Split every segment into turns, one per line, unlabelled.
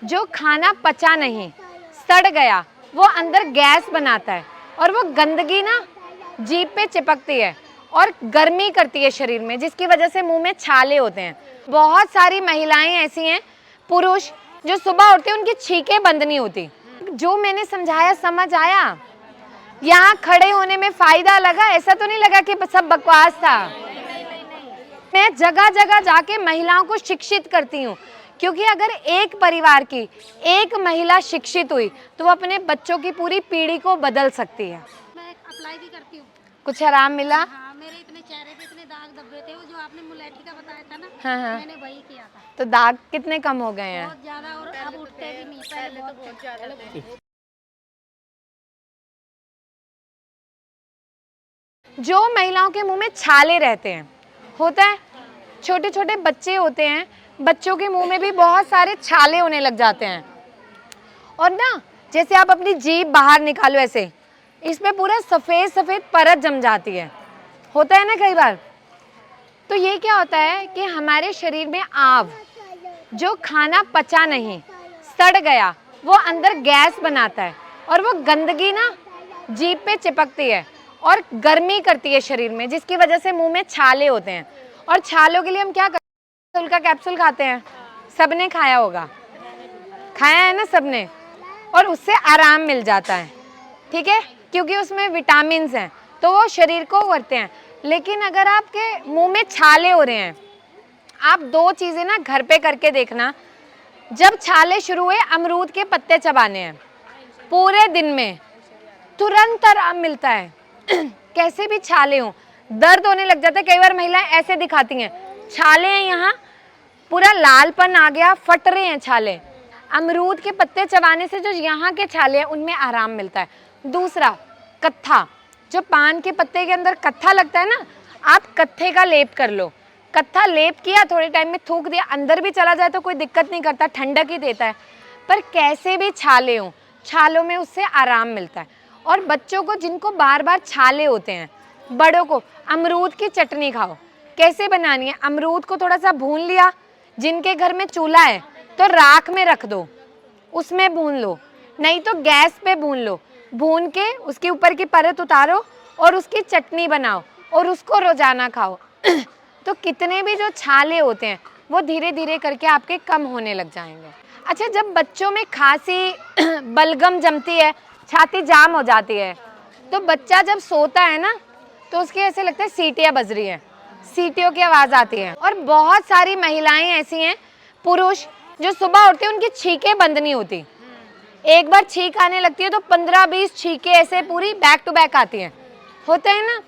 जो खाना पचा नहीं, सड़ गया, वो अंदर गैस बनाता है और वो गंदगी ना जीभ पे चिपकती है और गर्मी करती है शरीर में, जिसकी वजह से मुंह में छाले होते हैं। बहुत सारी महिलाएं ऐसी हैं, पुरुष, जो सुबह उठते हैं उनकी छींकें बंद नहीं होती। जो मैंने समझाया समझ आया? यहाँ खड़े होने में फायदा लगा? ऐसा तो नहीं लगा कि सब बकवास था? मैं जगह जगह जाके महिलाओं को शिक्षित करती हूँ, क्योंकि अगर एक परिवार की एक महिला शिक्षित हुई तो वो अपने बच्चों की पूरी पीढ़ी को बदल सकती है।
मैं अप्लाई भी करती हूँ।
कुछ आराम मिला?
हाँ, मेरे इतने चेहरे पे इतने दाग धब्बे थे, वो जो आपने मुलेठी का बताया था ना,
हाँ।
मैंने वही किया था।
तो दाग कितने कम हो गए हैं?
बहुत ज्यादा, और अब उठते भी नहीं, पहले बहुत ज्यादा थे।
जो महिलाओं के मुंह में छाले रहते हैं, होता है, छोटे छोटे बच्चे होते हैं, बच्चों के मुंह में भी बहुत सारे छाले होने लग जाते हैं। और ना, जैसे आप अपनी जीभ बाहर निकालो ऐसे, इसमें पूरा सफ़ेद सफ़ेद परत जम जाती है, होता है ना कई बार। तो ये क्या होता है कि हमारे शरीर में आव, जो खाना पचा नहीं, सड़ गया, वो अंदर गैस बनाता है और वो गंदगी ना जीभ पे चिपकती है और गर्मी करती है शरीर में, जिसकी वजह से मुंह में छाले होते हैं। और छालों के लिए हम क्या करते हैं? का कैप्सूल खाते हैं, सबने खाया होगा, खाया है ना सबने, और उससे आराम मिल जाता है, ठीक है, क्योंकि उसमें विटामिन हैं, तो वो शरीर को करते हैं। लेकिन अगर आपके मुंह में छाले हो रहे हैं, आप दो चीज़ें ना घर पे करके देखना। जब छाले शुरू हुए, अमरूद के पत्ते चबाने हैं, पूरे दिन में तुरंत आराम मिलता है। कैसे भी छाले हों, दर्द होने लग जाता है। कई बार महिलाएं ऐसे दिखाती हैं, छाले हैं यहाँ, पूरा लालपन आ गया, फट रहे हैं छाले। अमरूद के पत्ते चबाने से जो यहाँ के छाले हैं उनमें आराम मिलता है। दूसरा, कत्था, जो पान के पत्ते के अंदर कत्था लगता है ना, आप कत्थे का लेप कर लो। कत्था लेप किया, थोड़े टाइम में थूक दिया, अंदर भी चला जाए तो कोई दिक्कत नहीं करता, ठंडक ही देता है। पर कैसे भी छाले हों, छालों में उससे आराम मिलता है। और बच्चों को जिनको बार बार छाले होते हैं, बड़ों को अमरूद की चटनी खाओ। कैसे बनानी है? अमरूद को थोड़ा सा भून लिया, जिनके घर में चूल्हा है तो राख में रख दो, उसमें भून लो, नहीं तो गैस पे भून लो। भून के उसके ऊपर की परत उतारो और उसकी चटनी बनाओ और उसको रोजाना खाओ। तो कितने भी जो छाले होते हैं वो धीरे धीरे करके आपके कम होने लग जाएंगे। अच्छा, जब बच्चों में खांसी बलगम जमती है, छाती जाम हो जाती है, तो बच्चा जब सोता है ना, तो उसके ऐसे लगता है सीटियाँ बज रही हैं, सीटियों की आवाज़ आती है। और बहुत सारी महिलाएं ऐसी हैं, पुरुष, जो सुबह उठते हैं उनकी छींकें बंद नहीं होती। एक बार छींक आने लगती है तो 15-20 छींकें ऐसे पूरी बैक टू बैक आती हैं, होता है ना।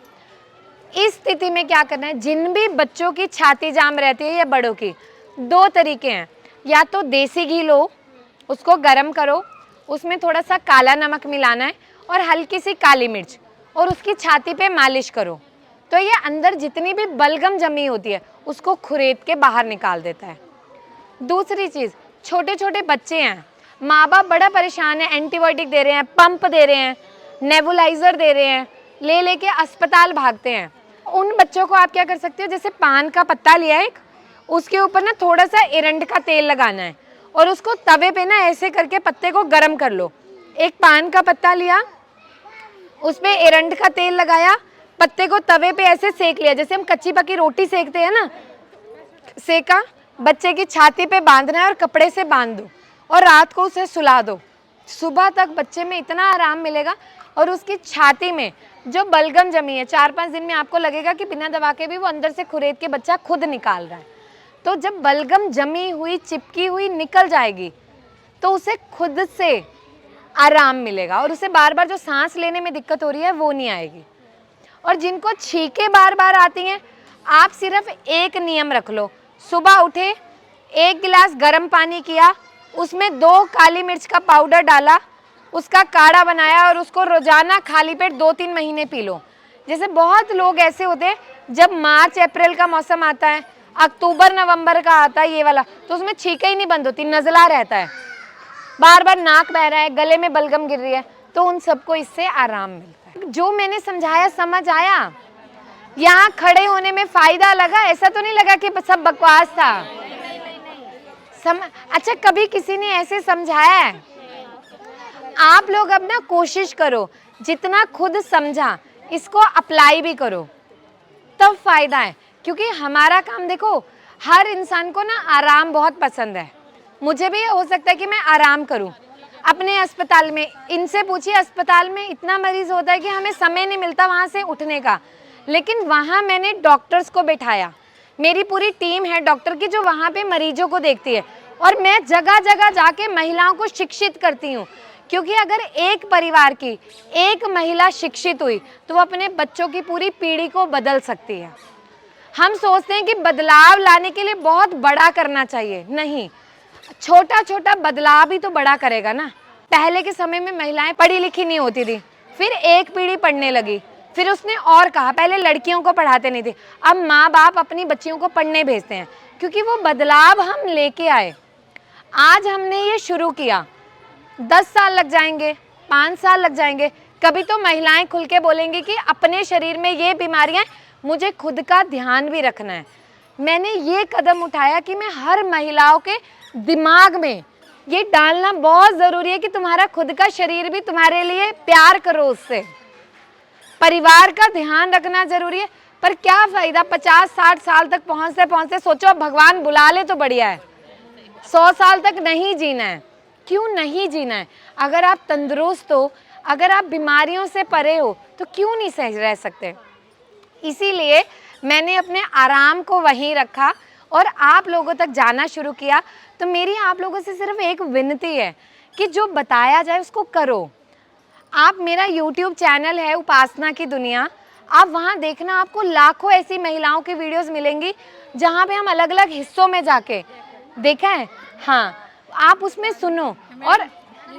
इस स्थिति में क्या करना है? जिन भी बच्चों की छाती जाम रहती है या बड़ों की, दो तरीके हैं। या तो देसी घी लो, उसको गर्म करो, उसमें थोड़ा सा काला नमक मिलाना है और हल्की सी काली मिर्च, और उसकी छाती पे मालिश करो, तो ये अंदर जितनी भी बलगम जमी होती है उसको खुरेद के बाहर निकाल देता है। दूसरी चीज़, छोटे छोटे बच्चे हैं, माँ बाप बड़ा परेशान है, एंटीबायोटिक दे रहे हैं, पंप दे रहे हैं, नेबुलाइजर दे रहे हैं, ले लेके अस्पताल भागते हैं। उन बच्चों को आप क्या कर सकते हो? जैसे पान का पत्ता लिया एक, उसके ऊपर ना थोड़ा सा एरंड का तेल लगाना है और उसको तवे पे ना ऐसे करके पत्ते को गर्म कर लो। एक पान का पत्ता लिया, उसमें एरंड का तेल लगाया, पत्ते को तवे पे ऐसे सेक लिया, जैसे हम कच्ची पकी रोटी सेकते हैं ना, सेका, बच्चे की छाती पे बांधना है और कपड़े से बांध दो और रात को उसे सुला दो। सुबह तक बच्चे में इतना आराम मिलेगा और उसकी छाती में जो बलगम जमी है, 4-5 दिन में आपको लगेगा कि बिना दवा के भी वो अंदर से खुरेद के बच्चा खुद निकाल रहा है। तो जब बलगम जमी हुई, चिपकी हुई निकल जाएगी तो उसे खुद से आराम मिलेगा और उसे बार बार जो सांस लेने में दिक्कत हो रही है वो नहीं आएगी। और जिनको छींकें बार बार आती हैं, आप सिर्फ एक नियम रख लो, सुबह उठे, 1 गिलास गर्म पानी किया, उसमें 2 काली मिर्च का पाउडर डाला, उसका काढ़ा बनाया और उसको रोजाना खाली पेट 2-3 महीने पी लो। जैसे बहुत लोग ऐसे होते हैं, जब मार्च अप्रैल का मौसम आता है, अक्टूबर नवंबर का आता है ये वाला, तो उसमें छींकें ही नहीं बंद होती, नज़ला रहता है, बार बार नाक बह रहा है, गले में बलगम गिर रही है, तो उन सबको इससे आराम मिलता है। जो मैंने समझाया समझ आया? यहाँ खड़े होने में फायदा लगा? ऐसा तो नहीं लगा कि सब बकवास था? अच्छा, कभी किसी ने ऐसे समझाया है? आप लोग अब ना कोशिश करो, जितना खुद समझा इसको अप्लाई भी करो, तब फायदा है। क्योंकि हमारा काम देखो, हर इंसान को ना आराम बहुत पसंद है। मुझे भी हो सकता है कि मैं आराम करूं अपने अस्पताल में। इनसे पूछिए, अस्पताल में इतना मरीज होता है कि हमें समय नहीं मिलता वहाँ से उठने का, लेकिन वहाँ मैंने डॉक्टर्स को बैठाया। मेरी पूरी टीम है डॉक्टर की जो वहाँ पे मरीजों को देखती है, और मैं जगह जगह जाके महिलाओं को शिक्षित करती हूँ। क्योंकि अगर एक परिवार की एक महिला शिक्षित हुई तो वो अपने बच्चों की पूरी पीढ़ी को बदल सकती है। हम सोचते हैं कि बदलाव लाने के लिए बहुत बड़ा करना चाहिए, नहीं, छोटा छोटा बदलाव ही तो बड़ा करेगा ना। पहले के समय में महिलाएं पढ़ी लिखी नहीं होती थी, फिर एक पीढ़ी पढ़ने लगी, फिर उसने और कहा पहले लड़कियों को पढ़ाते नहीं थे, अब माँ बाप अपनी बच्चियों को पढ़ने भेजते हैं, क्योंकि वो बदलाव हम लेके आए। आज हमने ये शुरू किया, 10 साल लग जाएंगे, 5 साल लग जाएंगे, कभी तो महिलाएं खुल के बोलेंगी कि अपने शरीर में ये बीमारियां, मुझे खुद का ध्यान भी रखना है। मैंने ये कदम उठाया कि मैं हर महिलाओं के दिमाग में ये डालना बहुत ज़रूरी है कि तुम्हारा खुद का शरीर भी तुम्हारे लिए प्यार करो, उससे परिवार का ध्यान रखना ज़रूरी है। पर क्या फ़ायदा 50-60 साल तक पहुँचते पहुँचते, सोचो भगवान बुला ले तो बढ़िया है, 100 साल तक नहीं जीना है। क्यों नहीं जीना है? अगर आप तंदुरुस्त हो, अगर आप बीमारियों से परे हो, तो क्यों नहीं सह रह सकते? इसीलिए मैंने अपने आराम को वहीं रखा और आप लोगों तक जाना शुरू किया। तो मेरी आप लोगों से सिर्फ एक विनती है कि जो बताया जाए उसको करो। आप, मेरा YouTube चैनल है उपासना की दुनिया, आप वहाँ देखना, आपको लाखों ऐसी महिलाओं की वीडियोस मिलेंगी जहाँ पे हम अलग अलग हिस्सों में जाके देखा है। हाँ, आप उसमें सुनो। और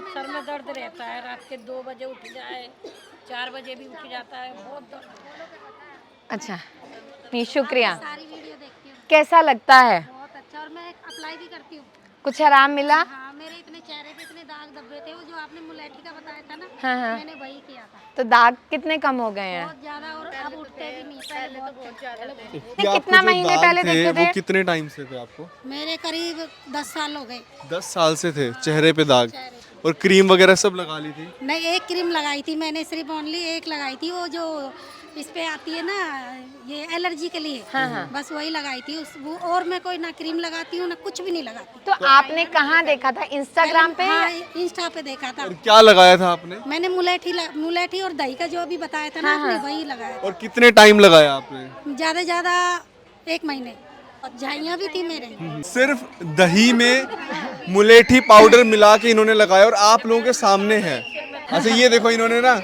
सर में दर्द रहता है, रात के 2 बजे उठ जाए, 4 बजे भी उठ जाता है, बहुत दर्द।
अच्छा, नहीं, शुक्रिया।
सारी वीडियो देखती हूँ,
कैसा लगता है?
बहुत अच्छा। और मैं अप्लाई भी करती हूँ।
कुछ आराम मिला?
हाँ, मेरे इतने चेहरे पे इतने दाग धब्बे थे, वो जो आपने मुलेठी का बताया था ना,
हाँ।
मैंने वही किया था।
तो दाग कितने कम हो गए हैं?
बहुत ज्यादा, और अब उठते भी नहीं, पहले तो बहुत ज्यादा।
कि आपको
कितना
जो
महीने
दाग
पहले
थे,
देखे थे?
वो कितने टाइम से थे आपको?
मेरे करीब 10 साल हो गए
10 साल से थे चेहरे पे दाग।
चेहरे पे।
और क्रीम वगैरह सब लगा ली थी?
नहीं, एक क्रीम लगाई थी मैंने, सिर्फ ओनली एक लगाई थी, वो जो इस पे आती है ना, ये एलर्जी के लिए।
हाँ।
बस वही लगाई थी वो, और मैं कोई ना क्रीम लगाती हूँ ना कुछ भी नहीं लगाती।
तो आपने कहाँ देखा था? इंस्टाग्राम पे?
हाँ, इंस्टा पे देखा था।
और क्या लगाया था आपने?
मैंने मुलेठी और दही का जो अभी बताया था ना आपने, वही लगाया।
और कितने टाइम लगाया आपने?
ज्यादा ज्यादा 1 महीने। और झाइयाँ भी थी मेरे।
सिर्फ दही में मुलेठी पाउडर मिला के इन्होंने लगाया और आप लोगों के सामने है। अच्छा, ये देखो, इन्होंने ना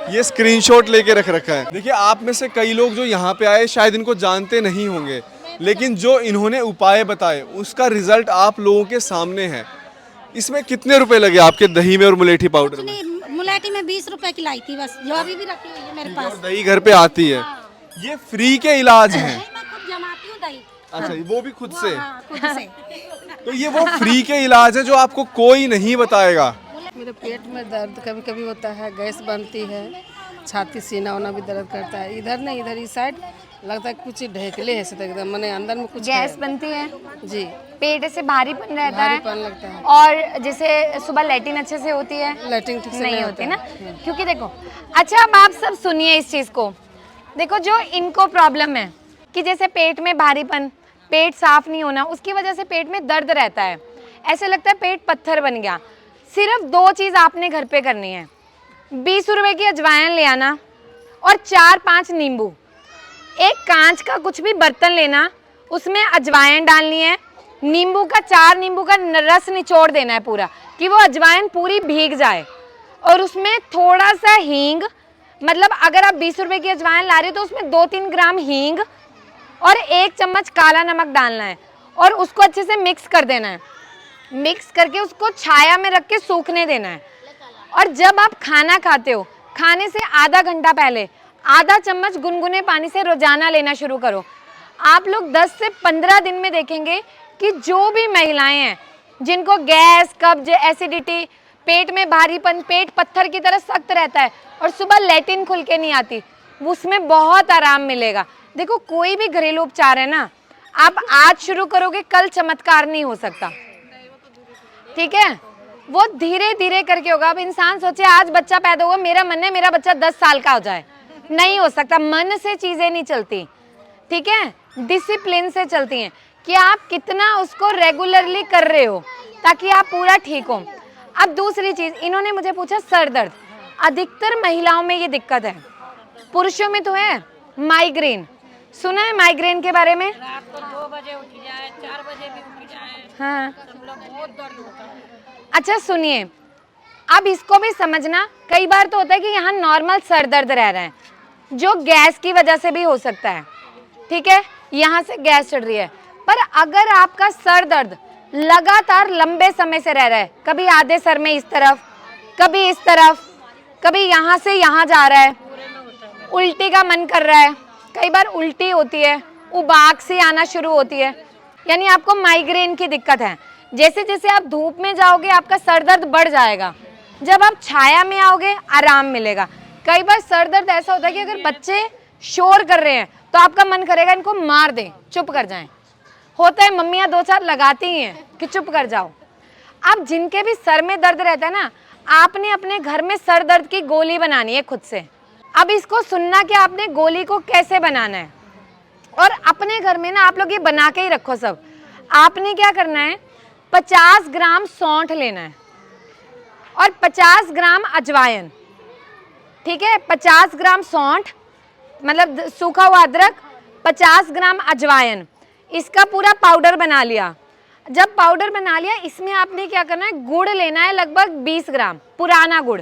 ये स्क्रीनशॉट लेके रख रखा है। देखिए, आप में से कई लोग जो यहाँ पे आए शायद इनको जानते नहीं होंगे, लेकिन जो इन्होंने उपाय बताए उसका रिजल्ट आप लोगों के सामने है। इसमें कितने रुपए लगे आपके दही में और मुलेठी पाउडर में?
नहीं, मुलेठी में 20 रुपए की लाई थी बस, जो अभी भी रखी हुई है मेरे पास।
और दही घर पे आती है। ये फ्री के इलाज हैं?
नहीं, मैं खुद जमाती हूँ दही।
अच्छा, वो भी खुद से?
हाँ, खुद से।
तो ये वो फ्री के इलाज है जो आपको कोई नहीं बताएगा।
मेरे पेट में दर्द कभी कभी होता है, गैस बनती है, छाती सीना होना भी दर्द करता है। इधर नहीं, इधर इस साइड लगता है कुछ ढेकले है से एकदम, मैंने अंदर में कुछ
गैस
है।
बनती है
जी,
पेट से भारीपन रहता है,
भारीपन लगता है।
और जैसे सुबह लैट्रिन अच्छे से होती है?
लैट्रिन ठीक से
नहीं
नहीं
होती
होता
ना, क्योंकि देखो, अच्छा अब आप सब सुनिए इस चीज़ को। देखो, जो इनको प्रॉब्लम है कि जैसे पेट में भारीपन, पेट साफ नहीं होना, उसकी वजह से पेट में दर्द रहता है, ऐसे लगता है पेट पत्थर बन गया। सिर्फ 2 चीज़ आपने घर पे करनी है। 20 रुपए की अजवाइन ले आना और 4-5 नींबू। एक कांच का कुछ भी बर्तन लेना, उसमें अजवाइन डालनी है, नींबू का 4 नींबू का रस निचोड़ देना है पूरा, कि वो अजवाइन पूरी भीग जाए, और उसमें थोड़ा सा हींग, मतलब अगर आप 20 रुपए की अजवाइन ला रहे हो तो उसमें 2-3 ग्राम हींग और 1 चम्मच काला नमक डालना है, और उसको अच्छे से मिक्स कर देना है। मिक्स करके उसको छाया में रख के सूखने देना है। और जब आप खाना खाते हो, खाने से आधा घंटा पहले आधा चम्मच गुनगुने पानी से रोजाना लेना शुरू करो। आप लोग 10 से 15 दिन में देखेंगे कि जो भी महिलाएं हैं जिनको गैस, कब्ज, एसिडिटी, पेट में भारीपन, पेट पत्थर की तरह सख्त रहता है और सुबह लैट्रिन खुल के नहीं आती, उसमें बहुत आराम मिलेगा। देखो, कोई भी घरेलू उपचार है ना, आप आज शुरू करोगे, कल चमत्कार नहीं हो सकता। ठीक है, वो धीरे धीरे करके होगा। अब इंसान सोचे आज बच्चा पैदा हुआ, मेरा मन है मेरा बच्चा 10 साल का हो जाए, नहीं हो सकता। मन से चीजें नहीं चलती, ठीक है, डिसिप्लिन से चलती हैं कि आप कितना उसको रेगुलरली कर रहे हो ताकि आप पूरा ठीक हो। अब दूसरी चीज, इन्होंने मुझे पूछा सर दर्द। अधिकतर महिलाओं में ये दिक्कत है, पुरुषों में तो है माइग्रेन। सुना है माइग्रेन के बारे में?
रात को 2 बजे उठ जाए, 4 बजे भी उठ जाए,
हाँ,
मतलब बहुत दर्द होता है।
अच्छा सुनिए, अब इसको भी समझना। कई बार तो होता है कि यहाँ नॉर्मल सर दर्द रह रहा है, जो गैस की वजह से भी हो सकता है, ठीक है, यहाँ से गैस चढ़ रही है। पर अगर आपका सर दर्द लगातार लंबे समय से रह रहा है, कभी आधे सर में इस तरफ, कभी इस तरफ, कभी यहाँ से यहाँ जा रहा है, उल्टी का मन कर रहा है, कई बार उल्टी होती है, उबाक सी आना शुरू होती है, यानी आपको माइग्रेन की दिक्कत है। जैसे जैसे आप धूप में जाओगे आपका सर दर्द बढ़ जाएगा, जब आप छाया में आओगे आराम मिलेगा। कई बार सर दर्द ऐसा होता है कि अगर बच्चे शोर कर रहे हैं तो आपका मन करेगा इनको मार दें, चुप कर जाएं। होता है, मम्मियाँ 2-4 लगाती ही हैं कि चुप कर जाओ। अब जिनके भी सर में दर्द रहता है ना, आपने अपने घर में सर दर्द की गोली बनानी है खुद से। अब इसको सुनना कि आपने गोली को कैसे बनाना है, और अपने घर में ना आप लोग ये बना के ही रखो सब। आपने क्या करना है, 50 ग्राम सौंठ लेना है और 50 ग्राम अजवाइन, ठीक है, 50 ग्राम सौंठ मतलब सूखा हुआ अदरक, 50 ग्राम अजवाइन, इसका पूरा पाउडर बना लिया। जब पाउडर बना लिया, इसमें आपने क्या करना है, गुड़ लेना है लगभग 20 ग्राम पुराना गुड़,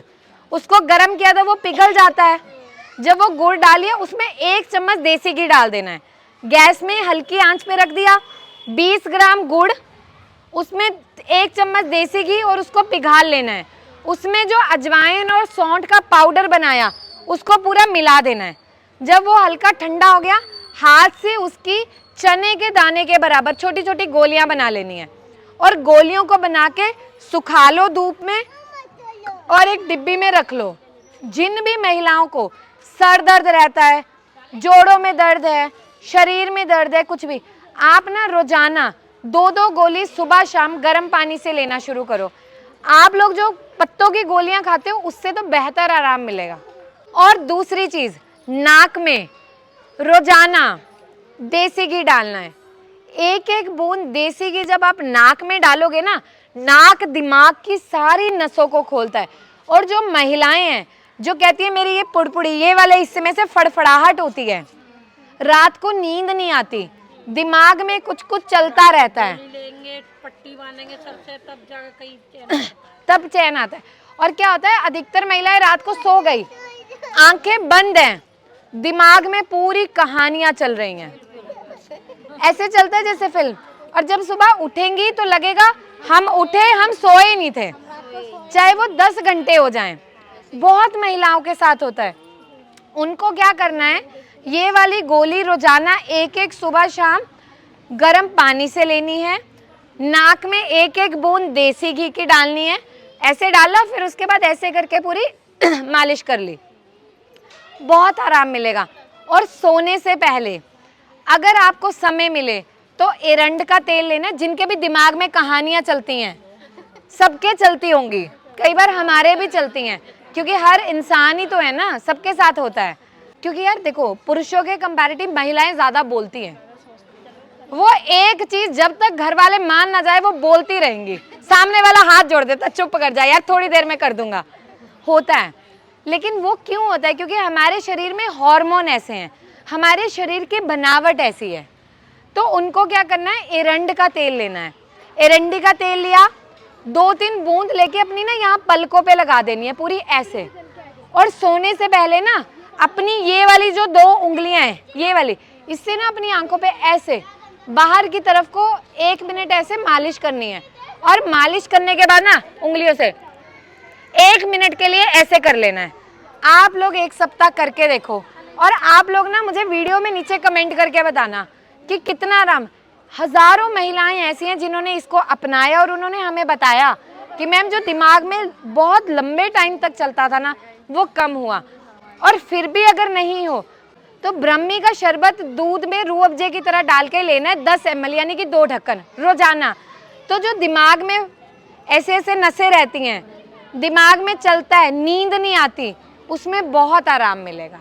उसको गर्म किया तो वो पिघल जाता है। जब वो गुड़ डालिए उसमें 1 चम्मच देसी घी डाल देना है, गैस में हल्की आंच पे रख दिया। 20 ग्राम गुड़, उसमें 1 चम्मच देसी घी और उसको पिघाल लेना है। उसमें जो अजवाइन और सौंठ का पाउडर बनाया उसको पूरा मिला देना है। जब वो हल्का ठंडा हो गया, हाथ से उसकी चने के दाने के बराबर छोटी छोटी गोलियां बना लेनी है और गोलियों को बना के सुखा लो धूप में और एक डिब्बी में रख लो। जिन भी महिलाओं को सर दर्द रहता है, जोड़ों में दर्द है, शरीर में दर्द है, कुछ भी, आप ना रोजाना 2-2 गोली सुबह शाम गर्म पानी से लेना शुरू करो। आप लोग जो पत्तों की गोलियां खाते हो उससे तो बेहतर आराम मिलेगा। और दूसरी चीज, नाक में रोजाना देसी घी डालना है। 1-1 बूंद देसी घी जब आप नाक में डालोगे ना, नाक दिमाग की सारी नसों को खोलता है। और जो महिलाएं हैं जो कहती है मेरी ये पुड़पुड़ी, ये वाले हिस्से में से फड़फड़ाहट होती है, रात को नींद नहीं आती, दिमाग में कुछ कुछ चलता रहता है,
लेंगे पट्टी बांधेंगे सर से, तब जाकर कहीं
तब चैन आता है। और क्या होता है, अधिकतर महिलाएं रात को सो गई, आंखें बंद हैं, दिमाग में पूरी कहानियां चल रही हैं, ऐसे चलता है जैसे फिल्म। और जब सुबह उठेंगी तो लगेगा हम उठे, हम सोए नहीं थे, चाहे वो 10 घंटे हो जाएं। बहुत महिलाओं के साथ होता है। उनको क्या करना है, ये वाली गोली रोजाना 1-1 सुबह शाम गर्म पानी से लेनी है, नाक में 1-1 बूंद देसी घी की डालनी है, ऐसे डाला, फिर उसके बाद ऐसे करके पूरी मालिश कर ली, बहुत आराम मिलेगा। और सोने से पहले अगर आपको समय मिले तो एरंड का तेल लेना। जिनके भी दिमाग में कहानियां चलती हैं, सबके चलती होंगी, कई बार हमारे भी चलती हैं, क्योंकि हर इंसान ही तो है ना, सबके साथ होता है। क्योंकि यार देखो, पुरुषों के कंपैरेटिव महिलाएं ज्यादा बोलती हैं। वो एक चीज जब तक घर वाले मान ना जाए वो बोलती रहेंगी, सामने वाला हाथ जोड़ देता, चुप कर जाए यार, थोड़ी देर में कर दूंगा, होता है। लेकिन वो क्यों होता है, क्योंकि हमारे शरीर में हार्मोन ऐसे हैं, हमारे शरीर की बनावट ऐसी है। तो उनको क्या करना है, एरंड का तेल लेना है। एरंडी का तेल लिया, 2-3 बूंद लेके अपनी ना यहाँ पलकों पे लगा देनी है पूरी ऐसे। और सोने से पहले ना अपनी ये वाली जो 2 उंगलियां हैं, ये वाली, इससे ना अपनी आंखों पे ऐसे बाहर की तरफ को 1 मिनट ऐसे मालिश करनी है। और मालिश करने के बाद ना उंगलियों से 1 मिनट के लिए ऐसे कर लेना है। आप लोग 1 सप्ताह करके देखो, और आप लोग ना मुझे वीडियो में नीचे कमेंट करके बताना कि कितना आराम। हजारों महिलाएं ऐसी हैं जिन्होंने इसको अपनाया और उन्होंने हमें बताया कि मैम जो दिमाग में बहुत लंबे टाइम तक चलता था ना, वो कम हुआ। और फिर भी अगर नहीं हो तो ब्रह्मी का शरबत दूध में रूह अफ़ज़े की तरह डाल के लेना है, 10 ml यानी कि 2 ढक्कन रोजाना। तो जो दिमाग में ऐसे ऐसे नसें रहती हैं, दिमाग में चलता है, नींद नहीं आती, उसमें बहुत आराम मिलेगा।